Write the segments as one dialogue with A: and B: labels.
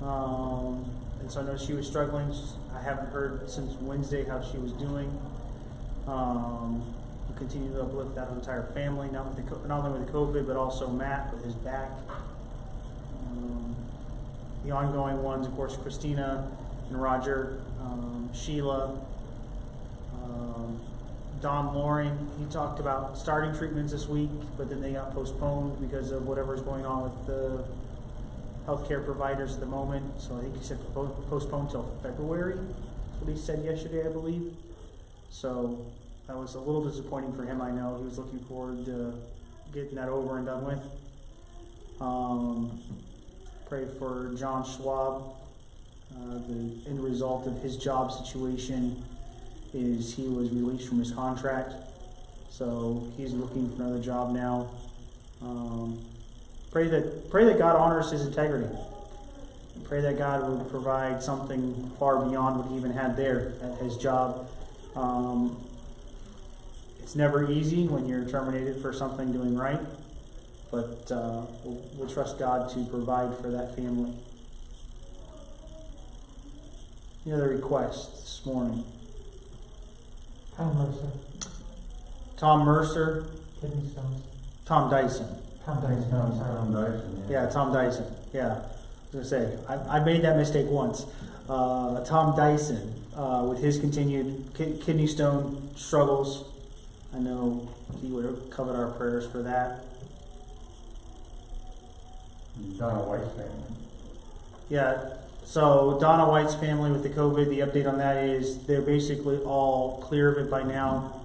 A: And so I know she was struggling. I haven't heard since Wednesday how she was doing. We continue to uplift that entire family, not only with the COVID, but also Matt with his back. The ongoing ones, of course, Christina and Roger, Sheila, Don Loring. He talked about starting treatments this week, but then they got postponed because of whatever's going on with the healthcare providers at the moment. So I think he said postponed till February. That's what he said yesterday, I believe. So that was a little disappointing for him, I know. He was looking forward to getting that over and done with. Pray for John Schwab. The end result of his job situation is he was released from his contract. So he's looking for another job now. Pray that God honors his integrity. Pray that God would provide something far beyond what he even had there at his job. It's never easy when you're terminated for something doing right, but we'll trust God to provide for that family. Any other requests this morning?
B: Tom Mercer.
A: Tom Mercer.
B: Kidney stones.
A: Tom Dyson.
B: Tom Dyson.
C: Tom Dyson.
A: Yeah, Tom Dyson. Yeah. I was going to say, I made that mistake once. Tom Dyson, with his continued kidney stone struggles, I know he would have covered our prayers for that.
C: Donna White's family.
A: Yeah, so Donna White's family with the COVID, the update on that is they're basically all clear of it by now.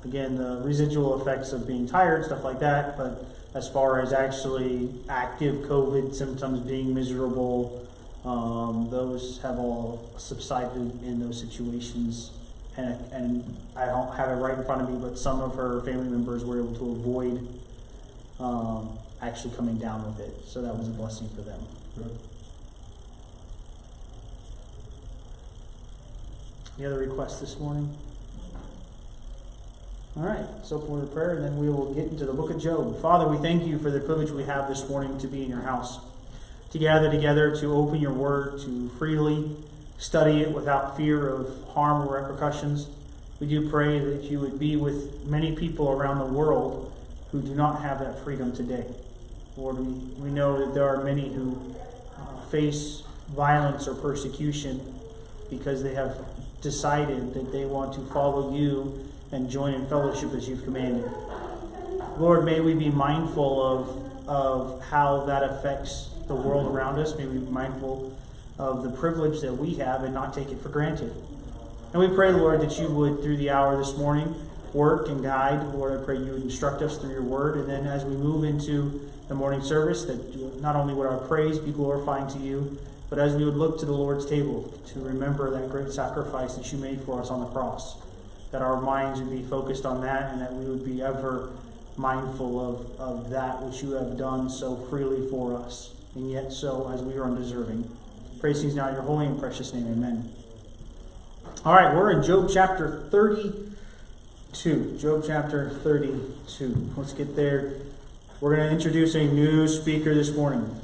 A: Again, the residual effects of being tired, stuff like that, but as far as actually active COVID symptoms being miserable, those have all subsided in those situations. And I don't have it right in front of me, but some of her family members were able to avoid actually coming down with it. So that was a blessing for them.
C: Good.
A: Any other requests this morning? All right, so for the prayer, and then we will get into the book of Job. Father, we thank you for the privilege we have this morning to be in your house, to gather together, to open your word, to freely study it without fear of harm or repercussions. We do pray that you would be with many people around the world who do not have that freedom today. Lord, we know that there are many who face violence or persecution because they have decided that they want to follow you and join in fellowship as you've commanded. Lord, may we be mindful of how that affects the world around us. May we be mindful of the privilege that we have and not take it for granted. And we pray, Lord, that you would, through the hour this morning, work and guide. Lord, I pray you would instruct us through your word. And then as we move into the morning service, that not only would our praise be glorifying to you, but as we would look to the Lord's table to remember that great sacrifice that you made for us on the cross, that our minds would be focused on that and that we would be ever mindful of that which you have done so freely for us, and yet so as we are undeserving. Praise these now in your holy and precious name. Amen. All right, we're in Job chapter 32. Job chapter 32. Let's get there. We're going to introduce a new speaker this morning.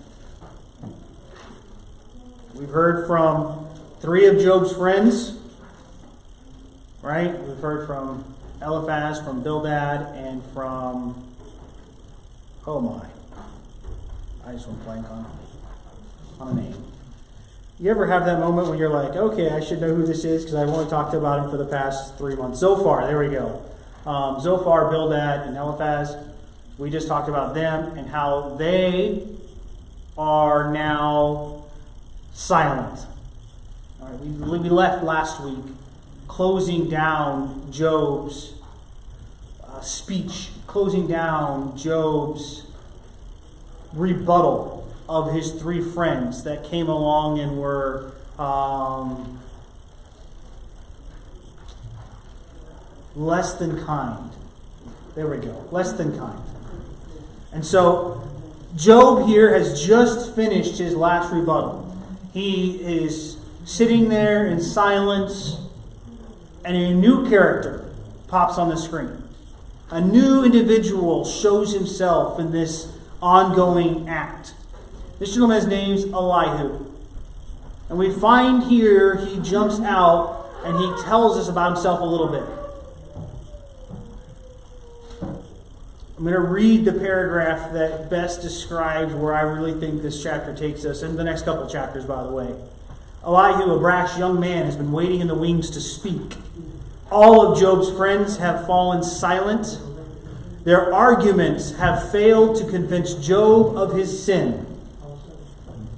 A: We've heard from 3 of Job's friends, right? We've heard from Eliphaz, from Bildad, and from, oh my, I just went blank on a name. You ever have that moment when you're like, okay, I should know who this is because I've only talked about him for the past 3 months. Zophar, there we go. Zophar, Bildad, and Eliphaz. We just talked about them and how they are now silent. All right, we left last week closing down Job's speech, closing down Job's rebuttal of his 3 friends that came along and were less than kind. There we go. Less than kind. And so Job here has just finished his last rebuttal. He is sitting there in silence, and a new character pops on the screen. A new individual shows himself in this ongoing act. This gentleman's name's Elihu. And we find here he jumps out and he tells us about himself a little bit. I'm going to read the paragraph that best describes where I really think this chapter takes us, and the next couple chapters, by the way. Elihu, a brash young man, has been waiting in the wings to speak. All of Job's friends have fallen silent. Their arguments have failed to convince Job of his sin.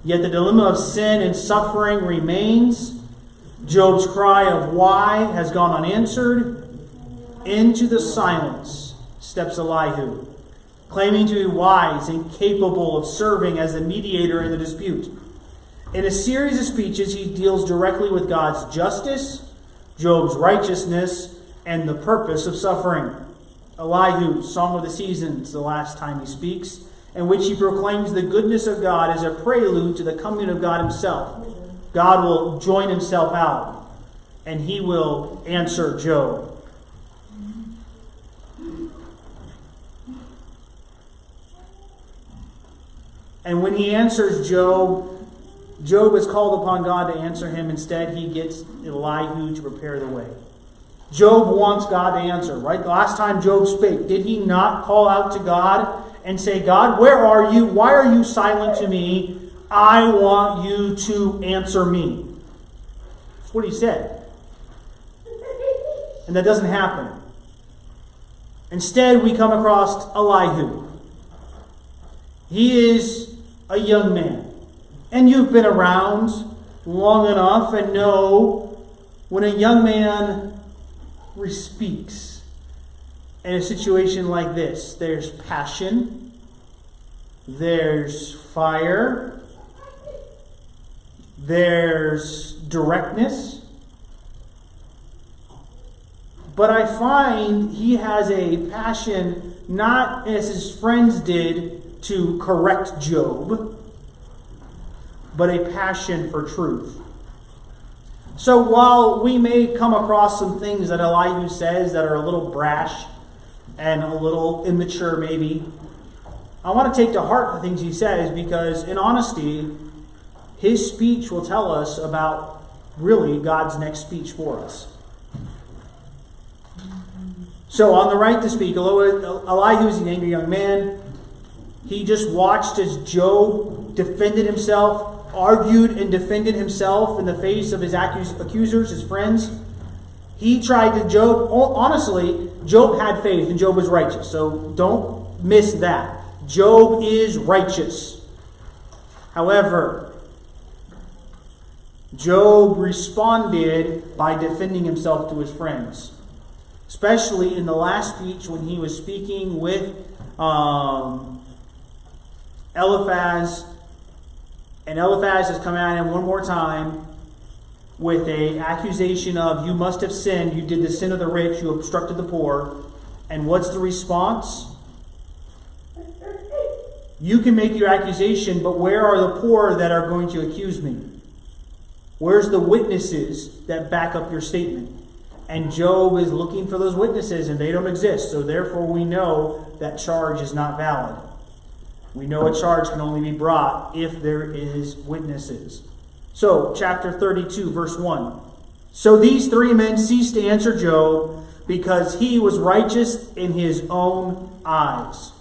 A: Yet the dilemma of sin and suffering remains. Job's cry of why has gone unanswered. Into the silence steps Elihu, claiming to be wise and capable of serving as the mediator in the dispute. In a series of speeches, he deals directly with God's justice, Job's righteousness, and the purpose of suffering. Elihu, Song of the Seasons, the last time he speaks, in which he proclaims the goodness of God as a prelude to the coming of God himself. God will join himself out, and he will answer Job. And when he answers Job, Job is called upon God to answer him. Instead, he gets Elihu to prepare the way. Job wants God to answer, right? The last time Job spake, did he not call out to God and say, God, where are you? Why are you silent to me? I want you to answer me. That's what he said. And that doesn't happen. Instead, we come across Elihu. He is a young man. And you've been around long enough and know when a young man speaks in a situation like this, there's passion, there's fire, there's directness. But I find he has a passion, not as his friends did, to correct Job, but a passion for truth. So while we may come across some things that Elihu says that are a little brash and a little immature maybe, I want to take to heart the things he says, because in honesty, his speech will tell us about really God's next speech for us. So on the right to speak, Elihu is an angry young man. He just watched as Job defended himself, argued and defended himself in the face of his accusers, his friends. He tried to honestly, Job had faith and Job was righteous. So don't miss that. Job is righteous. However, Job responded by defending himself to his friends. Especially in the last speech when he was speaking with Eliphaz, and Eliphaz has come at him one more time with an accusation of, you must have sinned, you did the sin of the rich, you obstructed the poor. And what's the response? You can make your accusation, but where are the poor that are going to accuse me? Where's the witnesses that back up your statement? And Job is looking for those witnesses, and they don't exist. So therefore we know that charge is not valid. We know a charge can only be brought if there is witnesses. So, chapter 32, verse 1. So these three men ceased to answer Job because he was righteous in his own eyes.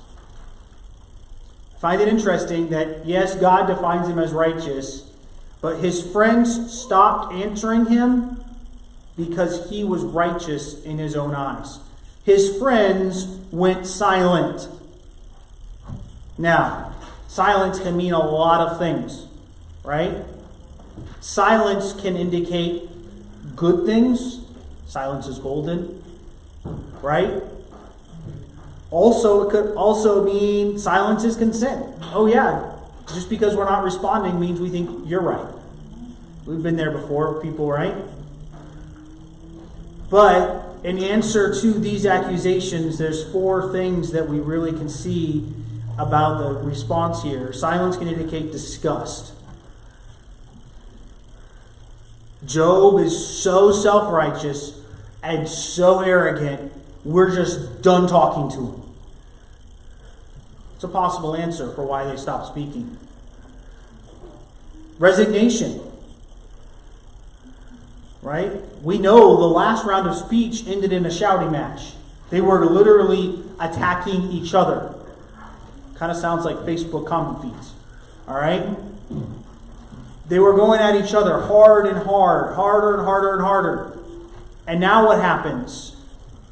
A: I find it interesting that, yes, God defines him as righteous, but his friends stopped answering him because he was righteous in his own eyes. His friends went silent. Now, silence can mean a lot of things, right? Silence can indicate good things. Silence is golden, right? Also, it could also mean silence is consent. Oh yeah, just because we're not responding means we think you're right. We've been there before, people, right? But in answer to these accusations, there's four things that we really can see about the response here. Silence can indicate disgust. Job is so self-righteous and so arrogant, we're just done talking to him. It's a possible answer for why they stopped speaking. Resignation. Right? We know the last round of speech ended in a shouting match. They were literally attacking each other. Kind of sounds like Facebook comment feeds. All right? They were going at each other hard and hard, harder and harder and harder. And now what happens?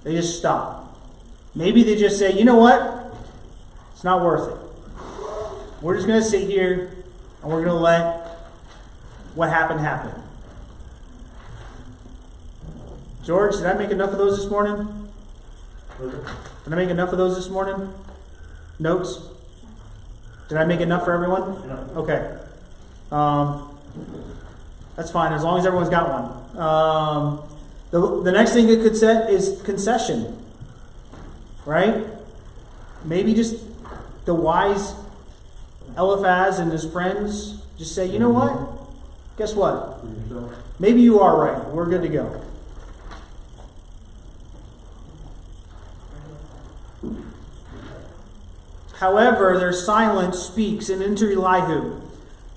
A: They just stop. Maybe they just say, you know what? It's not worth it. We're just going to sit here and we're going to let what happened happen. George, did I make enough of those this morning? Did I make enough of those this morning? Notes? Did I make enough for everyone? Okay. That's fine, as long as everyone's got one. The next thing it could set is concession. Right? Maybe just the wise Eliphaz and his friends just say, you know what? Guess what? Maybe you are right. We're good to go. However, their silence speaks and enter Elihu.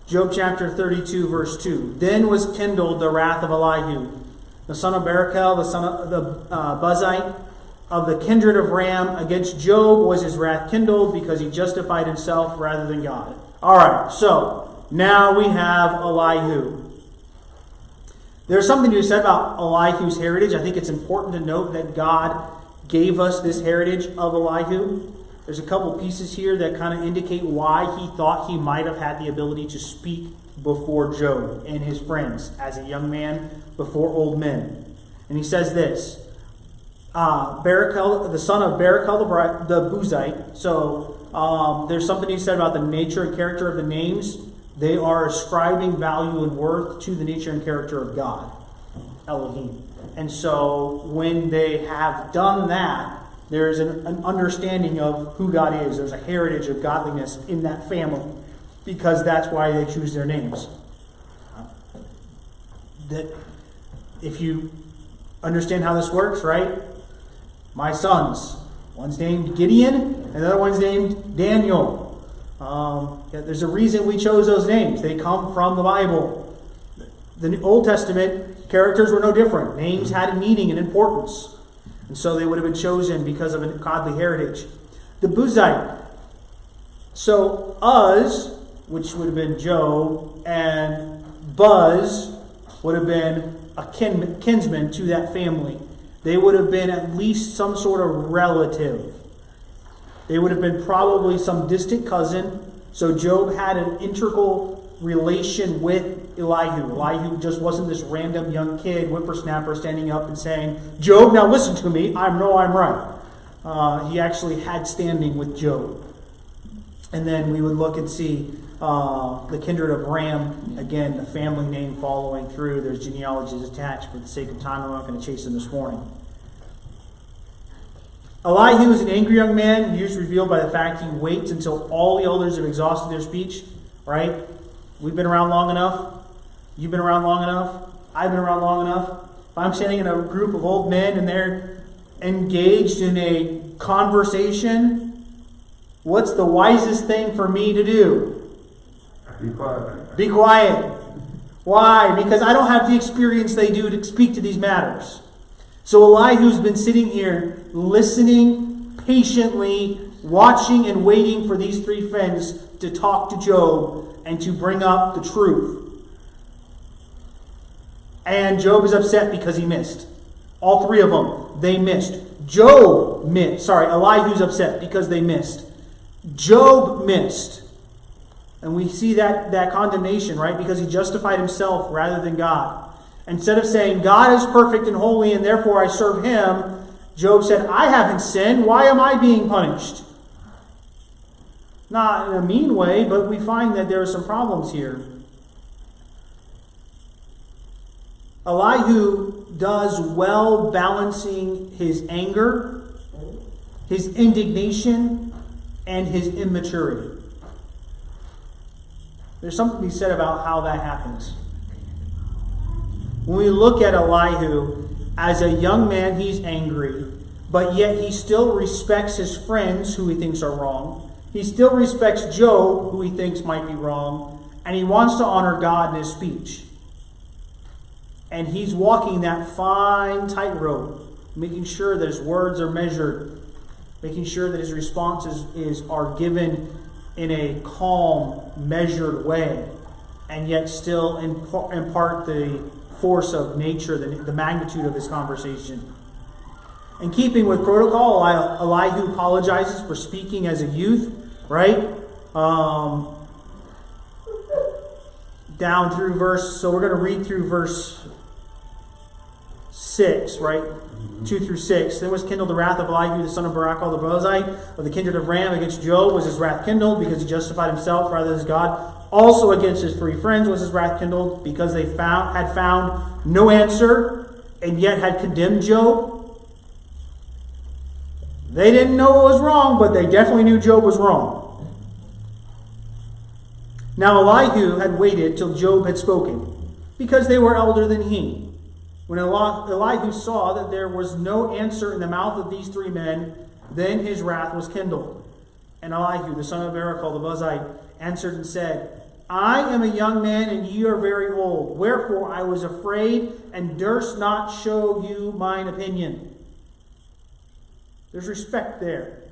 A: Job chapter 32, verse 2. Then was kindled the wrath of Elihu, the son of Barachel, the son of the Buzite, of the kindred of Ram. Against Job was his wrath kindled, because he justified himself rather than God. All right, so now we have Elihu. There's something to be said about Elihu's heritage. I think it's important to note that God gave us this heritage of Elihu. There's a couple pieces here that kind of indicate why he thought he might have had the ability to speak before Job and his friends as a young man before old men. And he says this, Barachel, the son of Barachel the Buzite. So there's something to be said about the nature and character of the names. They are ascribing value and worth to the nature and character of God, Elohim. And so when they have done that, there is an understanding of who God is. There's a heritage of godliness in that family, because that's why they choose their names. That if you understand how this works, right? My sons, one's named Gideon, and the other one's named Daniel. There's a reason we chose those names. They come from the Bible. The Old Testament characters were no different. Names had a meaning and importance. And so they would have been chosen because of a godly heritage. The Buzite. So Uz, which would have been Job, and Buz would have been a kinsman to that family. They would have been at least some sort of relative. They would have been probably some distant cousin. So Job had an integral relation with Elihu. Elihu just wasn't this random young kid, whippersnapper, standing up and saying, Job, now listen to me, I know I'm right. He actually had standing with Job. And then we would look and see the kindred of Ram, again, the family name following through. There's genealogies attached. For the sake of time, I'm not going to chase them this morning. Elihu is an angry young man. He is revealed by the fact he waits until all the elders have exhausted their speech. Right? We've been around long enough. You've been around long enough. I've been around long enough. If I'm standing in a group of old men and they're engaged in a conversation, what's the wisest thing for me to do?
C: Be quiet.
A: Be quiet. Why? Because I don't have the experience they do to speak to these matters. So Elihu's been sitting here listening patiently, watching and waiting for these three friends to talk to Job and to bring up the truth. And Job is upset because he missed. All three of them, they missed. Elihu's upset because they missed. Job missed. And we see that condemnation, right? Because he justified himself rather than God. Instead of saying, God is perfect and holy and therefore I serve him, Job said, I haven't sinned. Why am I being punished? Not in a mean way, but we find that there are some problems here. Elihu does well balancing his anger, his indignation, and his immaturity. There's something to be said about how that happens. When we look at Elihu, as a young man, he's angry, but yet he still respects his friends who he thinks are wrong. He still respects Job, who he thinks might be wrong, And he wants to honor God in his speech. And he's walking that fine tightrope, making sure that his words are measured, making sure that his responses are given in a calm, measured way, and yet still impart the force of nature, the magnitude of his conversation. In keeping with protocol, Elihu apologizes for speaking as a youth, right? Down through so we're going to read through verse 6, right? 2 through 6. Then was kindled the wrath of Elihu, the son of Barachel the Buzite, of the kindred of Ram against Job was his wrath kindled, because he justified himself rather than his God. Also against his 3 friends was his wrath kindled, because they had found no answer, and yet had condemned Job. They didn't know what was wrong, but they definitely knew Job was wrong. Now Elihu had waited till Job had spoken, because they were elder than he. When Elihu saw that there was no answer in the mouth of these 3 men, then his wrath was kindled. And Elihu, the son of Barachel the Buzite, answered and said, I am a young man, and ye are very old. Wherefore I was afraid, and durst not show you mine opinion. There's respect there.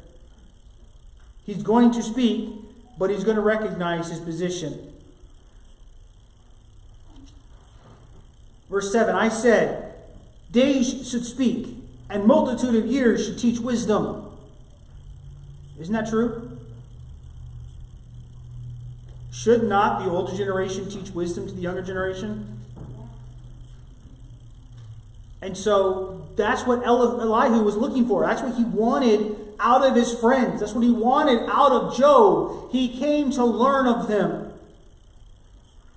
A: He's going to speak, but he's going to recognize his position. Verse 7, I said, days should speak, and multitude of years should teach wisdom. Isn't that true? Should not the older generation teach wisdom to the younger generation? And so that's what Elihu was looking for. That's what he wanted out of his friends. That's what he wanted out of Job. He came to learn of them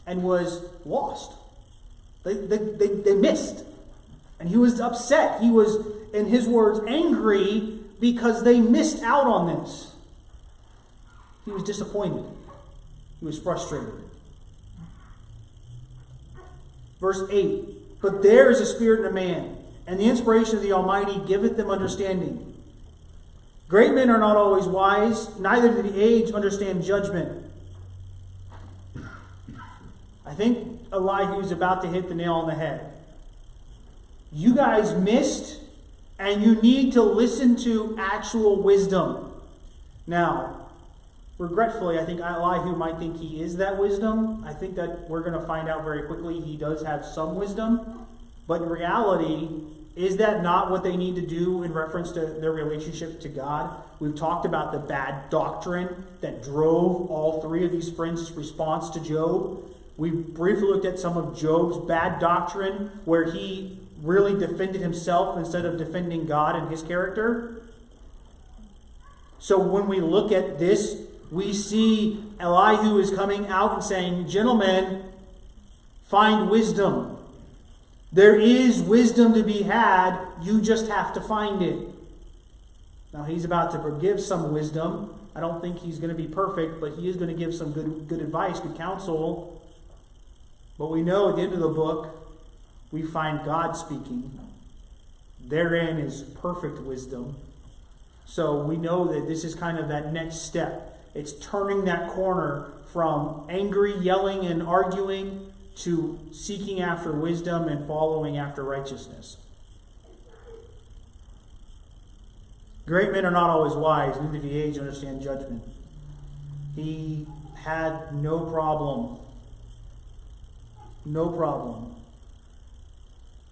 A: and was lost. They missed. And he was upset. He was, in his words, angry because they missed out on this. He was disappointed. He was frustrated. Verse 8, but there is a spirit in a man, and the inspiration of the Almighty giveth them understanding. Great men are not always wise, neither do the aged understand judgment. I think Elihu is about to hit the nail on the head. You guys missed, and you need to listen to actual wisdom. Now, regretfully, I think Elihu might think he is that wisdom. I think that we're going to find out very quickly he does have some wisdom. But in reality, is that not what they need to do in reference to their relationship to God? We've talked about the bad doctrine that drove all 3 of these friends' response to Job. We briefly looked at some of Job's bad doctrine where he really defended himself instead of defending God and his character. So when we look at this, we see Elihu is coming out and saying, gentlemen, find wisdom. There is wisdom to be had. You just have to find it. Now he's about to give some wisdom. I don't think he's going to be perfect, but he is going to give some good advice, good counsel. But we know at the end of the book, we find God speaking. Therein is perfect wisdom. So we know that this is kind of that next step. It's turning that corner from angry, yelling, and arguing to seeking after wisdom and following after righteousness. Great men are not always wise, neither do the aged understand judgment. He had no problem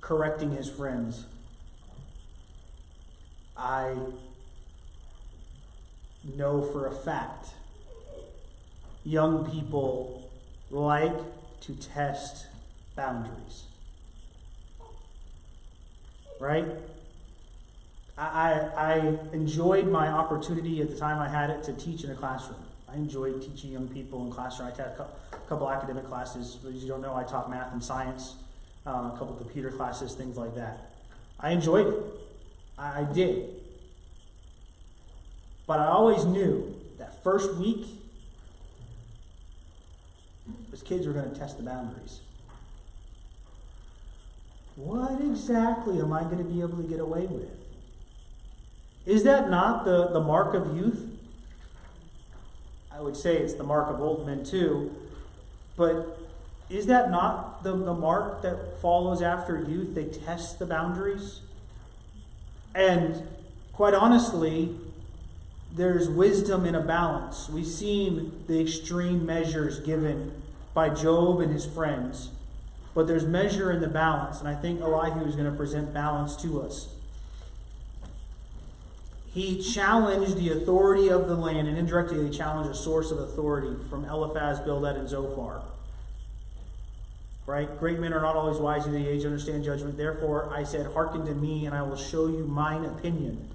A: correcting his friends. I know for a fact young people like to test boundaries. Right? I enjoyed my opportunity at the time I had it to teach in a classroom. I enjoyed teaching young people in classroom. I taught a couple academic classes. As you don't know, I taught math and science, a couple computer classes, things like that. I enjoyed it. I did. But I always knew that first week, those kids were going to test the boundaries. What exactly am I going to be able to get away with? Is that not the mark of youth? I would say it's the mark of old men too. But is that not the mark that follows after youth? They test the boundaries. And quite honestly, there's wisdom in a balance. We've seen the extreme measures given by Job and his friends. But there's measure in the balance. And I think Elihu is going to present balance to us. He challenged the authority of the land, and indirectly he challenged a source of authority from Eliphaz, Bildad, and Zophar. Right? Great men are not always wise in the age, understand judgment. Therefore, I said, hearken to me, and I will show you mine opinion.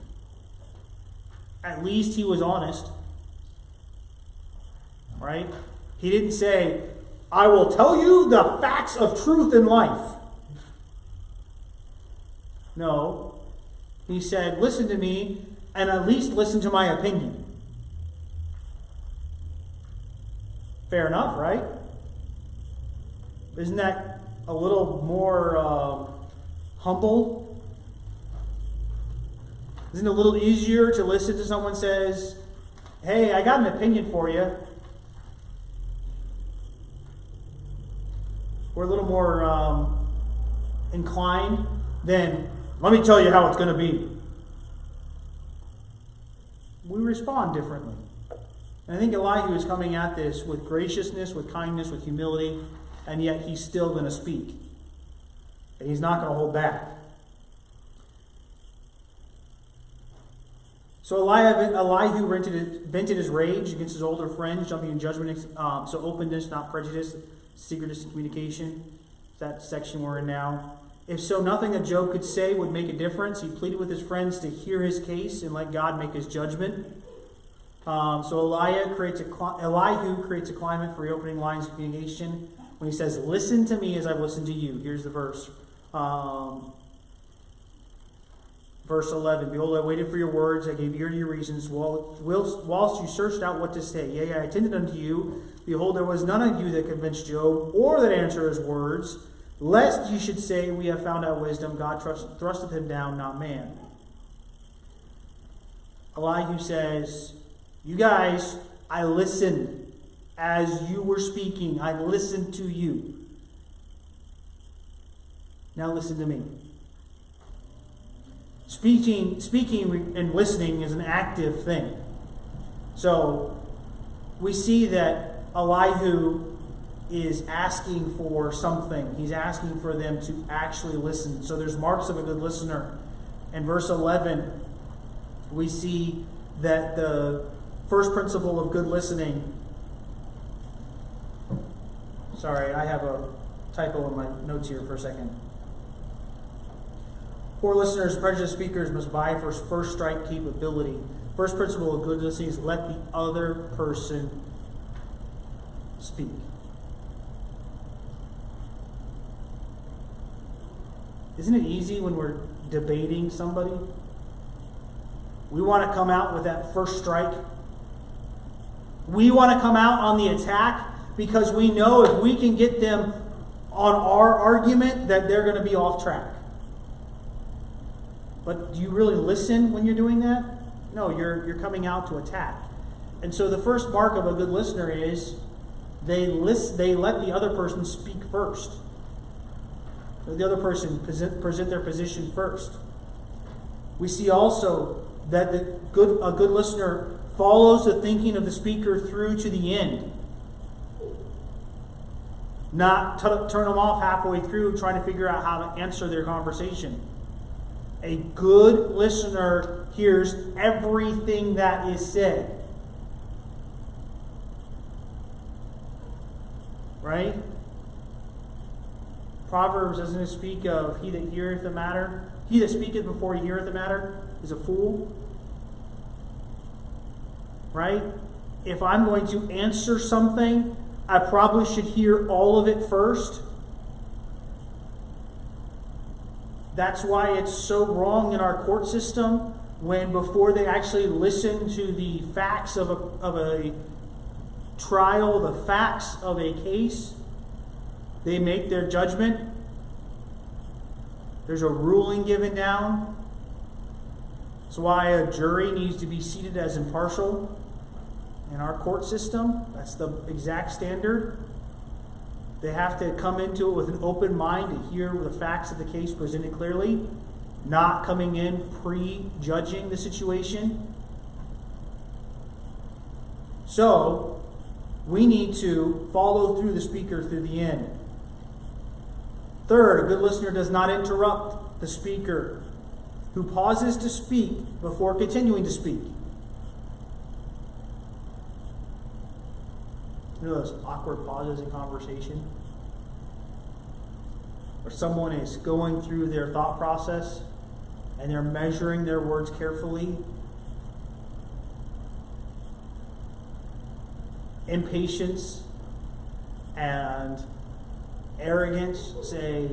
A: At least he was honest. Right? He didn't say, I will tell you the facts of truth in life. No. He said, listen to me, and at least listen to my opinion. Fair enough, right? Isn't that a little more humble? Isn't it a little easier to listen to someone says, hey, I got an opinion for you? We're a little more inclined than, let me tell you how it's going to be. We respond differently. And I think Elihu is coming at this with graciousness, with kindness, with humility, and yet he's still going to speak. And he's not going to hold back. So Elihu vented his rage against his older friends, jumping in judgment. So openness, not prejudice, secretness in communication. That section we're in now. If so, nothing that Job could say would make a difference. He pleaded with his friends to hear his case and let God make his judgment. So Elihu creates a climate for reopening lines of communication when he says, listen to me as I've listened to you. Here's the verse. Verse 11, behold, I waited for your words, I gave ear to your reasons, whilst you searched out what to say. Yea, I attended unto you. Behold, there was none of you that convinced Job, or that answered his words, lest you should say, we have found out wisdom. God thrusteth him down, not man. Elihu says, you guys, I listened as you were speaking. I listened to you. Now listen to me. Speaking and listening is an active thing. So we see that Elihu is asking for something. He's asking for them to actually listen. So there's marks of a good listener. In verse 11, we see that the first principle of good listening. Sorry, I have a typo in my notes here for a second. Poor listeners, prejudiced speakers must vie for first strike capability. First principle of good listening is let the other person speak. Isn't it easy when we're debating somebody? We want to come out with that first strike. We want to come out on the attack because we know if we can get them on our argument that they're going to be off track. But do you really listen when you're doing that? No, you're coming out to attack. And so the first mark of a good listener is they let the other person speak first. Let the other person present their position first. We see also that a good listener follows the thinking of the speaker through to the end. Not turn them off halfway through trying to figure out how to answer their conversation. A good listener hears everything that is said. Right? Proverbs, doesn't it speak of he that heareth the matter? He that speaketh before he heareth the matter is a fool. Right? If I'm going to answer something, I probably should hear all of it first. That's why it's so wrong in our court system when before they actually listen to the facts of a trial, the facts of a case, they make their judgment. There's a ruling given down. That's why a jury needs to be seated as impartial in our court system. That's the exact standard. They have to come into it with an open mind to hear the facts of the case presented clearly, not coming in prejudging the situation. So, we need to follow through the speaker through the end. Third, a good listener does not interrupt the speaker, who pauses to speak before continuing to speak. You know those awkward pauses in conversation? Where someone is going through their thought process and they're measuring their words carefully. Impatience and arrogance say,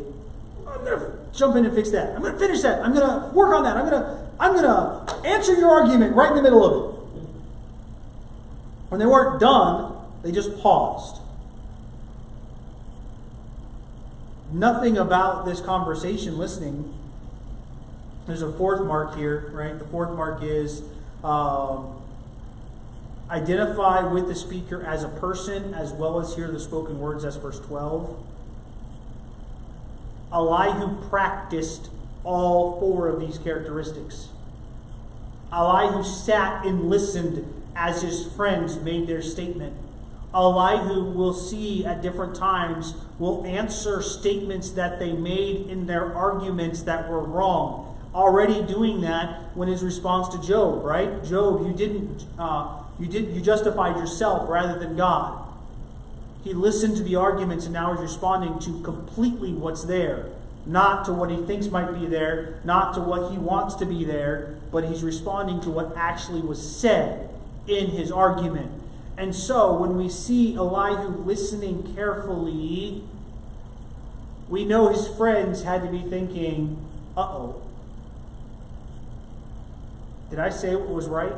A: I'm going to jump in and fix that. I'm going to finish that. I'm going to work on that. I'm going to answer your argument right in the middle of it. When they weren't done, they just paused. Nothing about this conversation listening. There's a fourth mark here, right? The fourth mark is identify with the speaker as a person as well as hear the spoken words. That's verse 12. Elihu practiced all four of these characteristics. Elihu sat and listened as his friends made their statement. Elihu will see at different times, will answer statements that they made in their arguments that were wrong. Already doing that when his response to Job, right? Job, you justified yourself rather than God. He listened to the arguments and now he's responding to completely what's there. Not to what he thinks might be there, not to what he wants to be there, but he's responding to what actually was said in his argument. And so, when we see Elihu listening carefully, we know his friends had to be thinking, uh-oh, did I say what was right?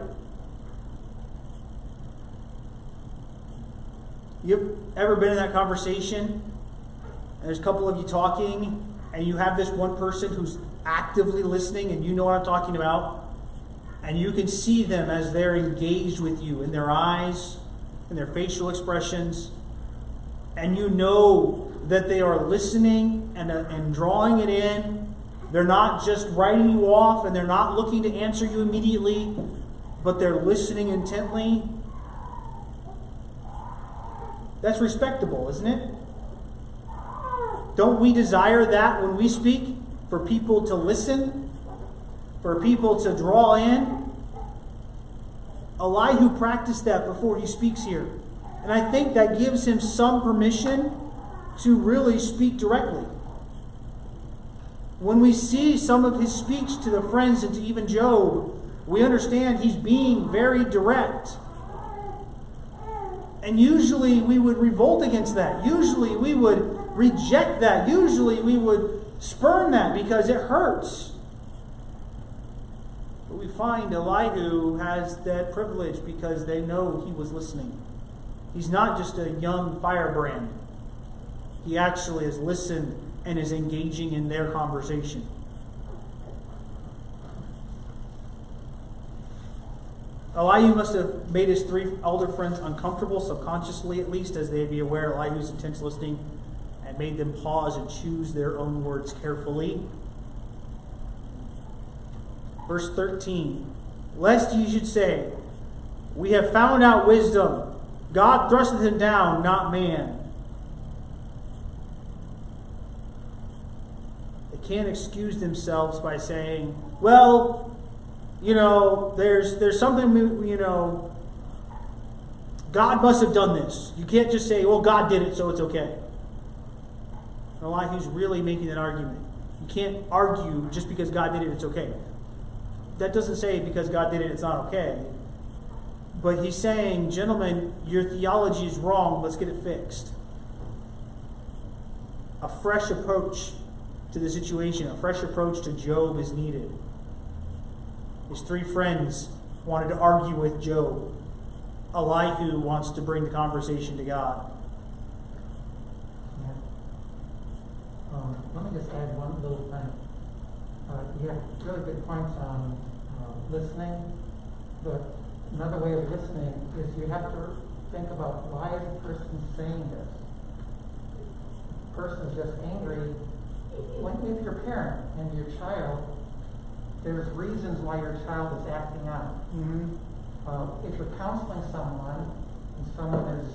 A: You've ever been in that conversation? And there's a couple of you talking, and you have this one person who's actively listening, and you know what I'm talking about, and you can see them as they're engaged with you in their eyes, in their facial expressions, and you know that they are listening and drawing it in. They're not just writing you off, and they're not looking to answer you immediately, but they're listening intently. That's respectable, isn't it? Don't we desire that when we speak? For people to listen? For people to draw in? Elihu practiced that before he speaks here. And I think that gives him some permission to really speak directly. When we see some of his speech to the friends and to even Job, we understand he's being very direct. And usually we would revolt against that. Usually we would reject that. Usually we would spurn that because it hurts. But we find Elihu has that privilege because they know he was listening. He's not just a young firebrand. He actually has listened and is engaging in their conversation. Elihu must have made his three elder friends uncomfortable, subconsciously at least, as they'd be aware of Elihu's intense listening, and made them pause and choose their own words carefully. Verse 13, lest ye should say, we have found out wisdom. God thrusteth him down, not man. They can't excuse themselves by saying, well, there's something, God must have done this. You can't just say, well, God did it, so it's okay. Elihu's really making an argument. You can't argue just because God did it, it's okay. That doesn't say because God did it, it's not okay. But he's saying, gentlemen, your theology is wrong, let's get it fixed. A fresh approach to the situation, a fresh approach to Job is needed. His three friends wanted to argue with Job. Elihu wants to bring the conversation to God.
B: Yeah. Let me just add one little thing. You have really good points on listening, but another way of listening is you have to think about why is the person saying this. person's just angry, if you're a parent and your child, there's reasons why your child is acting out.
A: Mm-hmm.
B: If you're counseling someone and someone is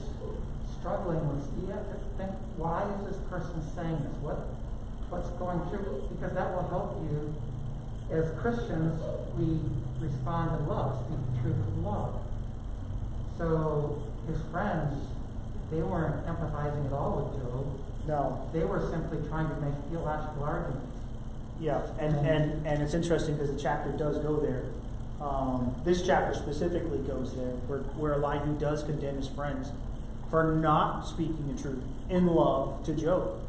B: struggling with, you have to think, why is this person saying this? What's going through? Because that will help you. As Christians, we respond in love, speak the truth of love. So his friends, they weren't empathizing at all with Job.
A: No.
B: They were simply trying to make theological arguments.
A: Yeah, and it's interesting because the chapter does go there. This chapter specifically goes there, where Elihu does condemn his friends for not speaking the truth in love to Job.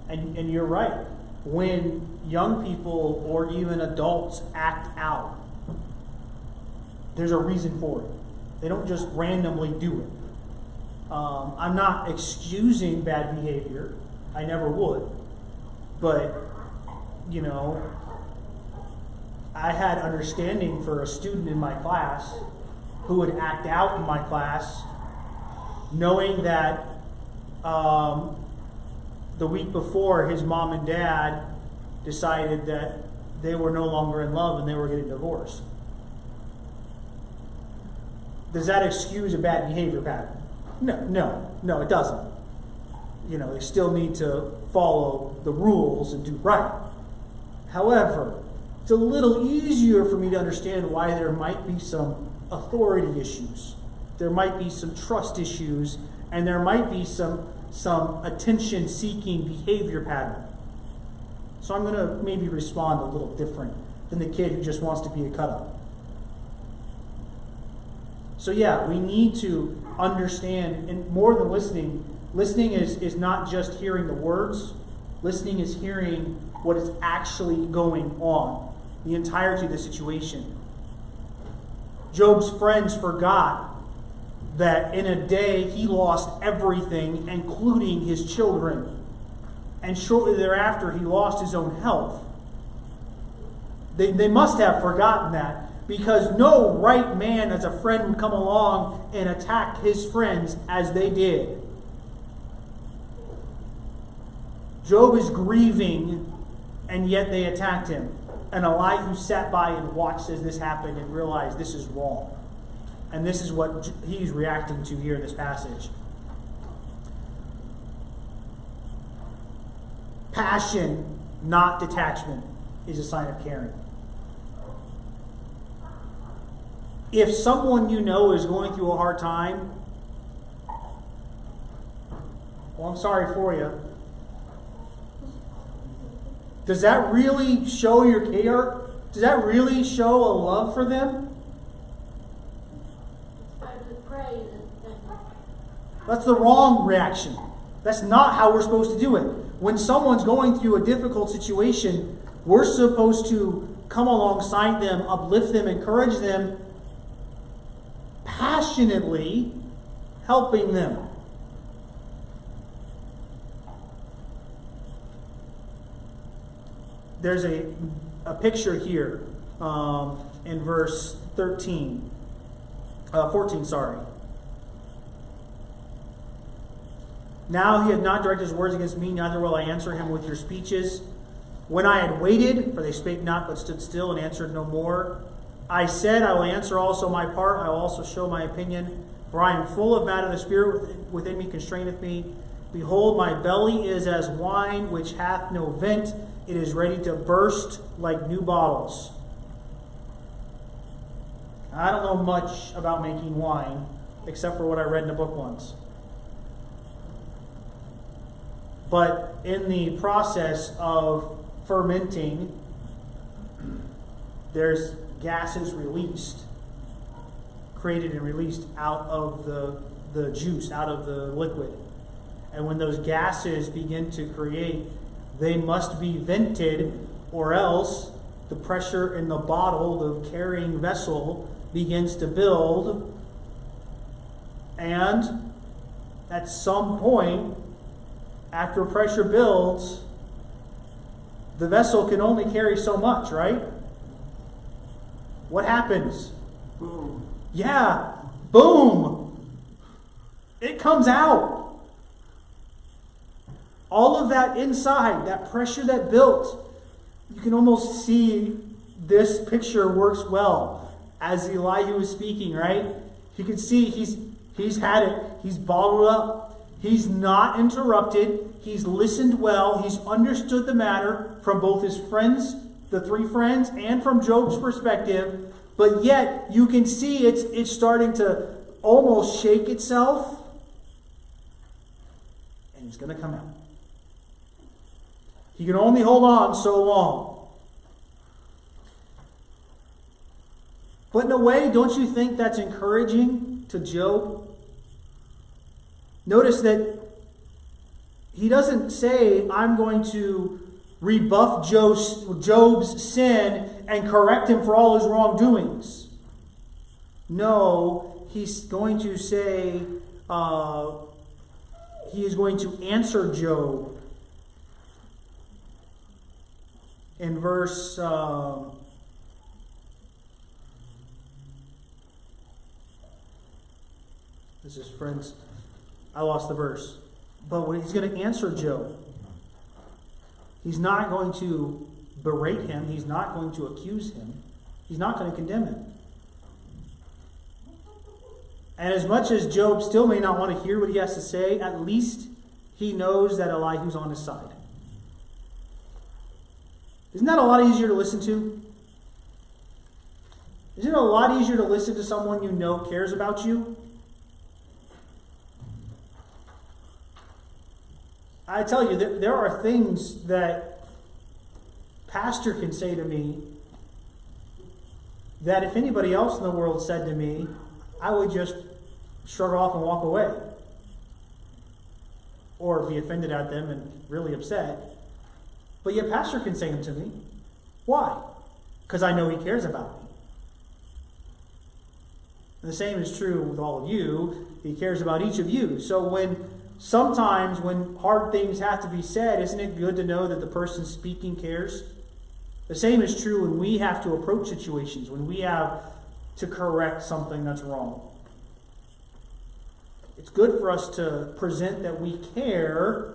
A: And you're right. When young people or even adults act out, there's a reason for it. They don't just randomly do it. I'm not excusing bad behavior. I never would. But, you know, I had understanding for a student in my class who would act out in my class, knowing that the week before his mom and dad decided that they were no longer in love and they were getting divorced. Does that excuse a bad behavior pattern? No, it doesn't. You know, they still need to follow the rules and do right. However, it's a little easier for me to understand why there might be some authority issues. There might be some trust issues, and there might be some attention-seeking behavior pattern. So I'm going to maybe respond a little different than the kid who just wants to be a cut-up. So yeah, we need to understand, and more than listening, listening is not just hearing the words. Listening is hearing what is actually going on, the entirety of the situation. Job's friends forgot that in a day he lost everything, including his children. And shortly thereafter, he lost his own health. They must have forgotten that, because no right man as a friend would come along and attack his friends as they did. Job is grieving, and yet they attacked him. And Elihu sat by and watched as this happened and realized this is wrong. And this is what he's reacting to here in this passage. Passion, not detachment, is a sign of caring. If someone you know is going through a hard time, well, I'm sorry for you. Does that really show your care? Does that really show a love for them? That's the wrong reaction. That's not how we're supposed to do it. When someone's going through a difficult situation, we're supposed to come alongside them, uplift them, encourage them, passionately helping them. There's a picture here in verse 14. Now he had not directed his words against me, neither will I answer him with your speeches. When I had waited, for they spake not, but stood still and answered no more, I said, I will answer also my part, I will also show my opinion, for I am full of matter, the spirit within me constraineth me. Behold, my belly is as wine which hath no vent, it is ready to burst like new bottles. I don't know much about making wine, except for what I read in a book once. But in the process of fermenting, there's gases released, created and released out of the juice, out of the liquid. And when those gases begin to create, they must be vented, or else the pressure in the bottle, the carrying vessel, begins to build. And at some point, after pressure builds, the vessel can only carry so much, right? What happens?
C: Boom.
A: Yeah, boom! It comes out. All of that inside, that pressure that built, you can almost see this picture works well as Elihu is speaking, right? You can see he's had it. He's bottled up. He's not interrupted. He's listened well. He's understood the matter from both his friends, the three friends, and from Job's perspective. But yet, you can see it's starting to almost shake itself. And it's going to come out. He can only hold on so long. But in a way, don't you think that's encouraging to Job? Notice that he doesn't say, I'm going to rebuff Job's sin and correct him for all his wrongdoings. No, he's going to say, he is going to answer Job. In verse this is, friends, I lost the verse. But he's going to answer Job. He's not going to berate him. He's not going to accuse him. He's not going to condemn him. And as much as Job still may not want to hear what he has to say, at least he knows that Elihu's on his side. Isn't that a lot easier to listen to? Isn't it a lot easier to listen to someone you know cares about you? I tell you, there are things that pastor can say to me that if anybody else in the world said to me, I would just shrug off and walk away. Or be offended at them and really upset. But yet pastor can say them to me. Why? Because I know he cares about me. And the same is true with all of you. He cares about each of you. So sometimes when hard things have to be said, isn't it good to know that the person speaking cares? The same is true when we have to approach situations, when we have to correct something that's wrong. It's good for us to present that we care,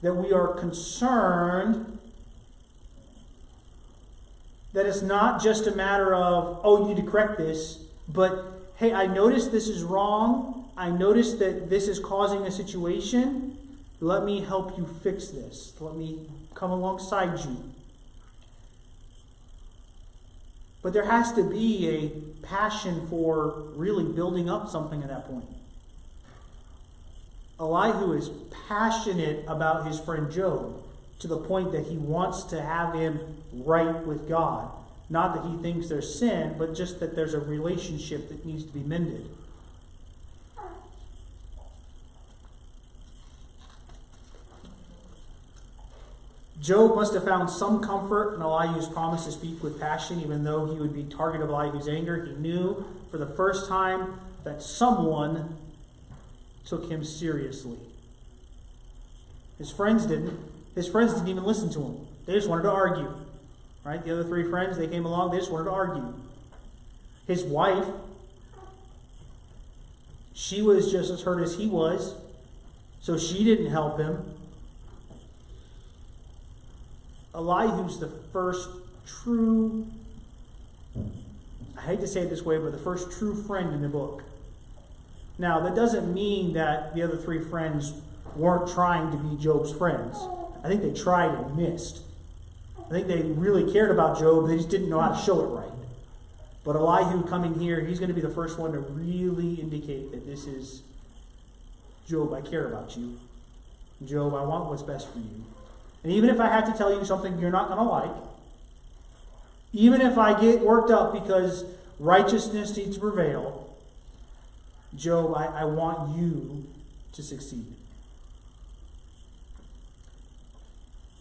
A: that we are concerned, that it's not just a matter of, oh, you need to correct this, but, hey, I noticed this is wrong. I noticed that this is causing a situation. Let me help you fix this. Let me come alongside you. But there has to be a passion for really building up something at that point. Elihu is passionate about his friend Job to the point that he wants to have him right with God. Not that he thinks there's sin, but just that there's a relationship that needs to be mended. Job must have found some comfort in Elihu's promise to speak with passion, even though he would be target of Elihu's anger. He knew for the first time that someone took him seriously. His friends didn't. His friends didn't even listen to him. They just wanted to argue. Right? The other three friends, they came along, they just wanted to argue. His wife, she was just as hurt as he was, so she didn't help him. Elihu's the first true, I hate to say it this way, but the first true friend in the book. Now, that doesn't mean that the other three friends weren't trying to be Job's friends. I think they tried and missed. I think they really cared about Job, they just didn't know how to show it right. But Elihu coming here, he's going to be the first one to really indicate that this is, Job, I care about you. Job, I want what's best for you. And even if I have to tell you something you're not going to like, even if I get worked up because righteousness needs to prevail, Job, I want you to succeed.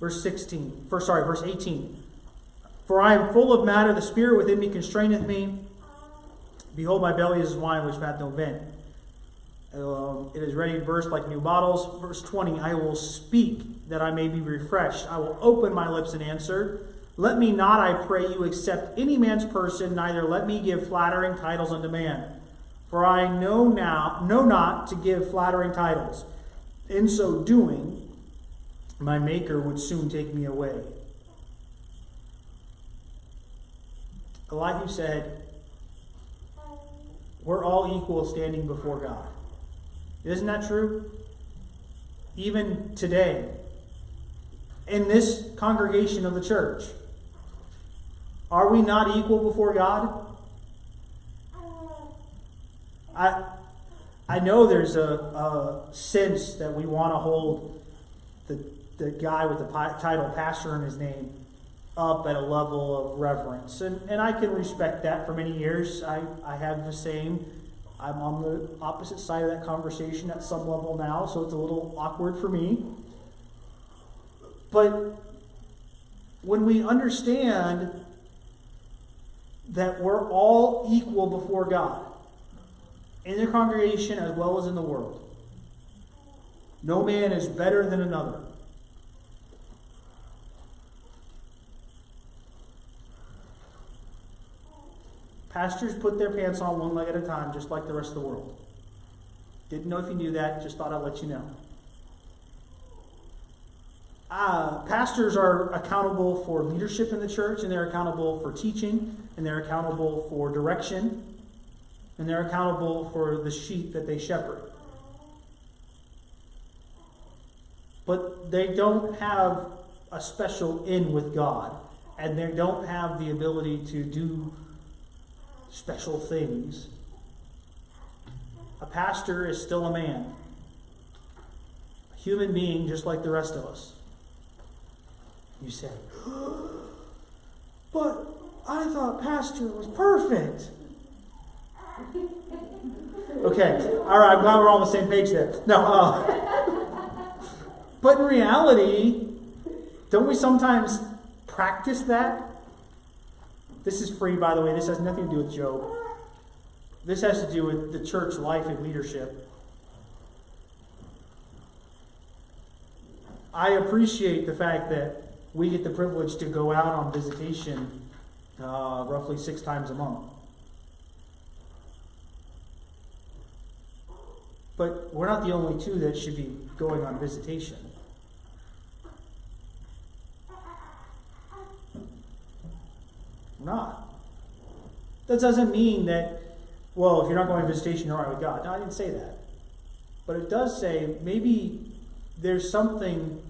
A: Verse 18. For I am full of matter, the spirit within me constraineth me. Behold, my belly is wine which hath no vent. It is ready to burst like new bottles. Verse 20, I will speak that I may be refreshed. I will open my lips and answer. Let me not, I pray you, accept any man's person, neither let me give flattering titles unto man. For I know not to give flattering titles. In so doing, my Maker would soon take me away. Elihu said, we're all equal standing before God. Isn't that true? Even today, in this congregation of the church, are we not equal before God? I know there's a sense that we want to hold the guy with the title pastor in his name up at a level of reverence. And I can respect that. For many years, I have the same. I'm on the opposite side of that conversation at some level now, so it's a little awkward for me. But when we understand that we're all equal before God, in the congregation as well as in the world, no man is better than another. Pastors put their pants on one leg at a time, just like the rest of the world. Didn't know if you knew that, just thought I'd let you know. Pastors are accountable for leadership in the church, and they're accountable for teaching, and they're accountable for direction, and they're accountable for the sheep that they shepherd. But they don't have a special in with God, and they don't have the ability to do special things. A pastor is still a man, a human being just like the rest of us. You say, but I thought pastor was perfect. Okay, all right, I'm glad we're all on the same page there. No, but in reality, don't we sometimes practice that? This is free, by the way. This has nothing to do with Job. This has to do with the church life and leadership. I appreciate the fact that we get the privilege to go out on visitation roughly 6 times a month. But we're not the only two that should be going on visitation. We're not. That doesn't mean that, well, if you're not going on visitation, you're all right with God. No, I didn't say that. But it does say maybe there's something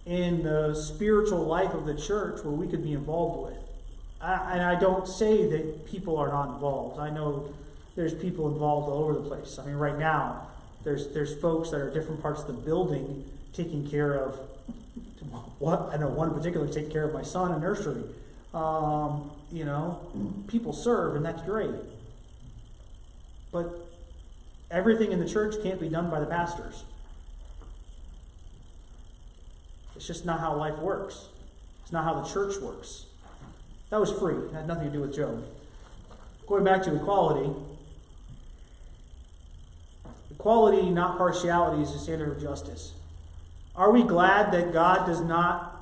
A: in the spiritual life of the church where we could be involved with. And I don't say that people are not involved. I know there's people involved all over the place. I mean, right now, there's folks that are different parts of the building taking care of, what I know one in particular taking care of my son in nursery. People serve, and that's great. But everything in the church can't be done by the pastors. It's just not how life works. It's not how the church works. That was free. It had nothing to do with Job. Going back to equality. Equality, not partiality, is the standard of justice. Are we glad that God does not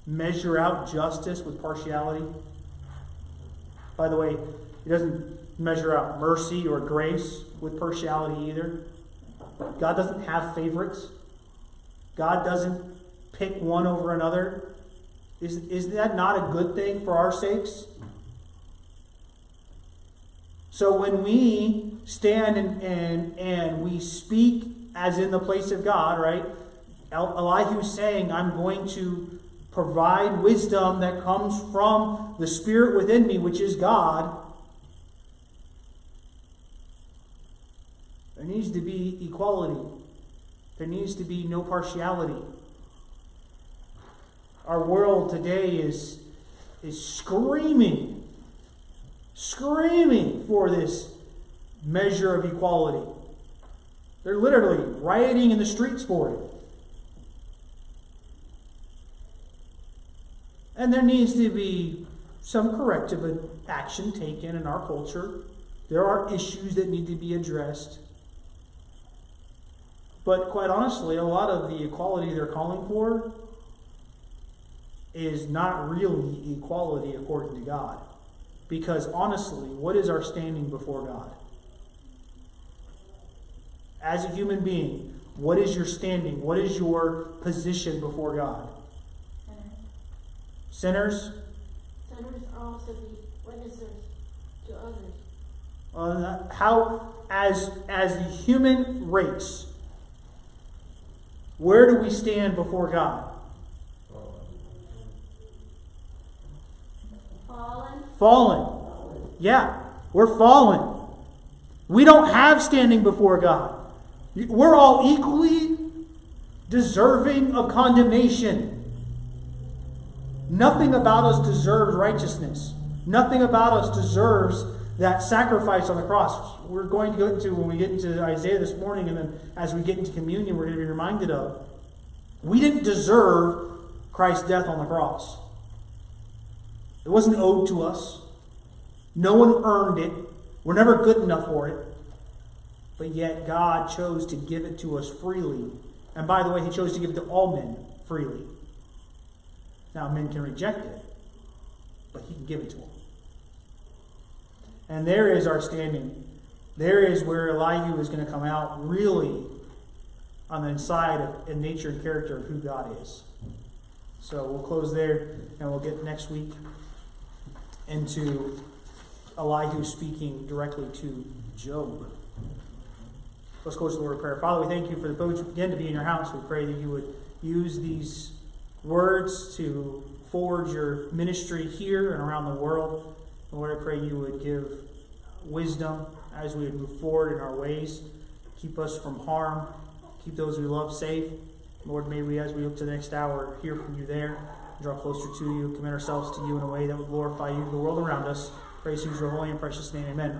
A: measure out justice with partiality? By the way, He doesn't measure out mercy or grace with partiality either. God doesn't have favorites. God doesn't pick one over another. Is that not a good thing for our sakes? So when we stand and we speak as in the place of God, right? Elihu's saying, I'm going to provide wisdom that comes from the Spirit within me, which is God. There needs to be equality. There needs to be no partiality. Our world today is screaming for this measure of equality. They're literally rioting in the streets for it. And there needs to be some corrective action taken in our culture. There are issues that need to be addressed. But quite honestly, a lot of the equality they're calling for is not really equality according to God. Because honestly, what is our standing before God? As a human being, What is your standing? What is your position before God? Sinners?
D: Sinners are also be witnesses to others.
A: How, as the human race, where do we stand before God? Fallen. Yeah, we're fallen. We don't have standing before God. We're all equally deserving of condemnation. Nothing about us deserves righteousness. Nothing about us deserves that sacrifice on the cross. We're going to go into, when we get into Isaiah this morning, and then as we get into communion, we're going to be reminded of, we didn't deserve Christ's death on the cross. It wasn't owed to us. No one earned it. We're never good enough for it. But yet God chose to give it to us freely. And by the way, He chose to give it to all men freely. Now, men can reject it, but He can give it to them. And there is our standing. There is where Elihu is going to come out really on the inside of in nature and character of who God is. So we'll close there, and we'll get next week into Elihu speaking directly to Job. Let's go to the Lord of prayer. Father, we thank you for the privilege again to be in your house. We pray that you would use these words to forge your ministry here and around the world. Lord, I pray you would give wisdom as we move forward in our ways. Keep us from harm. Keep those we love safe. Lord, may we, as we look to the next hour, hear from you there, draw closer to you, commit ourselves to you in a way that would glorify you, the world around us. Praise you, your holy and precious name. Amen.